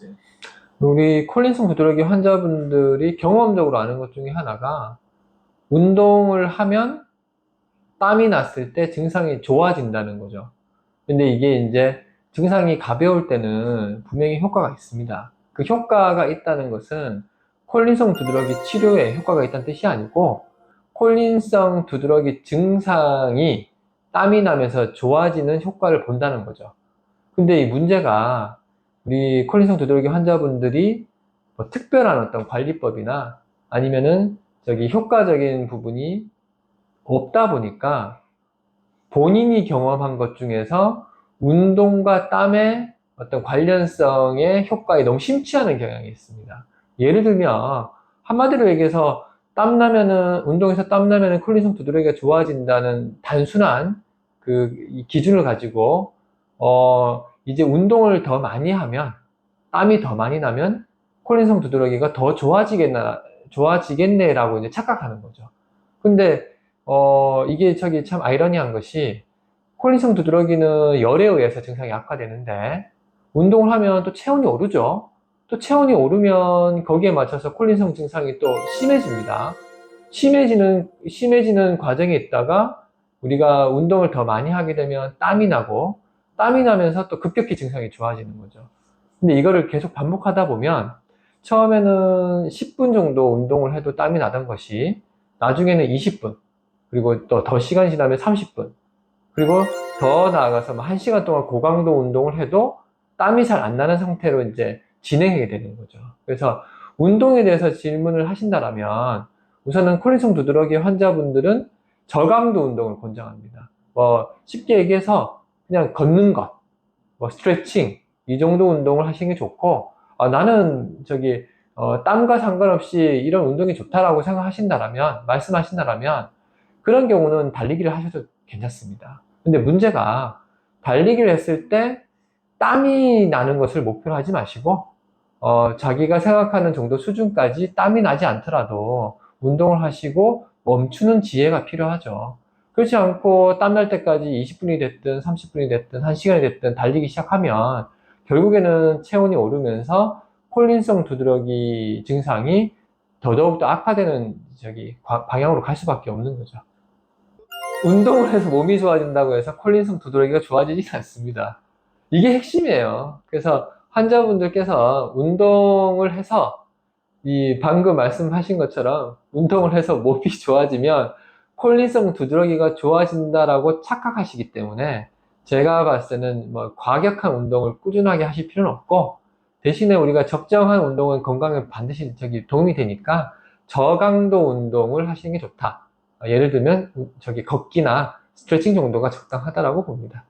있어요? 우리 콜린성 두드러기 환자분들이 경험적으로 아는 것 중에 하나가 운동을 하면 땀이 났을 때 증상이 좋아진다는 거죠. 근데 이게 이제 증상이 가벼울 때는 분명히 효과가 있습니다. 그 효과가 있다는 것은 콜린성 두드러기 치료에 효과가 있다는 뜻이 아니고 콜린성 두드러기 증상이 땀이 나면서 좋아지는 효과를 본다는 거죠. 근데 이 문제가 우리 콜린성 두드러기 환자분들이 뭐 특별한 어떤 관리법이나 아니면은 효과적인 부분이 없다 보니까 본인이 경험한 것 중에서 운동과 땀의 어떤 관련성의 효과에 너무 심취하는 경향이 있습니다. 예를 들면 한마디로 얘기해서 운동에서 땀나면은 콜린성 두드러기가 좋아진다는 단순한 이 기준을 가지고 이제 운동을 더 많이 하면 땀이 더 많이 나면 콜린성 두드러기가 더 좋아지겠네라고 이제 착각하는 거죠. 근데 이게 참 아이러니한 것이 콜린성 두드러기는 열에 의해서 증상이 악화되는데 운동을 하면 또 체온이 오르죠. 또 체온이 오르면 거기에 맞춰서 콜린성 증상이 또 심해집니다. 심해지는 과정에 있다가 우리가 운동을 더 많이 하게 되면 땀이 나고 땀이 나면서 또 급격히 증상이 좋아지는 거죠. 근데 이거를 계속 반복하다 보면 처음에는 10분 정도 운동을 해도 땀이 나던 것이 나중에는 20분, 그리고 또 더 시간이 지나면 30분, 그리고 더 나아가서 1시간 동안 고강도 운동을 해도 땀이 잘 안 나는 상태로 이제 진행하게 되는 거죠. 그래서 운동에 대해서 질문을 하신다면 우선은 콜린성 두드러기 환자분들은 저강도 운동을 권장합니다. 쉽게 얘기해서 그냥 걷는 것, 스트레칭, 이 정도 운동을 하시는 게 좋고, 나는 땀과 상관없이 이런 운동이 좋다라고 말씀하신다면, 그런 경우는 달리기를 하셔도 괜찮습니다. 근데 문제가, 달리기를 했을 때 땀이 나는 것을 목표로 하지 마시고, 자기가 생각하는 정도 수준까지 땀이 나지 않더라도 운동을 하시고 멈추는 지혜가 필요하죠. 그렇지 않고 땀날 때까지 20분이 됐든 30분이 됐든 1시간이 됐든 달리기 시작하면 결국에는 체온이 오르면서 콜린성 두드러기 증상이 더더욱더 악화되는 방향으로 갈 수밖에 없는 거죠. 운동을 해서 몸이 좋아진다고 해서 콜린성 두드러기가 좋아지지 않습니다. 이게 핵심이에요. 그래서 환자분들께서 운동을 해서 방금 말씀하신 것처럼 운동을 해서 몸이 좋아지면 콜린성 두드러기가 좋아진다라고 착각하시기 때문에 제가 봤을 때는 과격한 운동을 꾸준하게 하실 필요는 없고 대신에 우리가 적정한 운동은 건강에 반드시 도움이 되니까 저강도 운동을 하시는 게 좋다. 예를 들면 걷기나 스트레칭 정도가 적당하다라고 봅니다.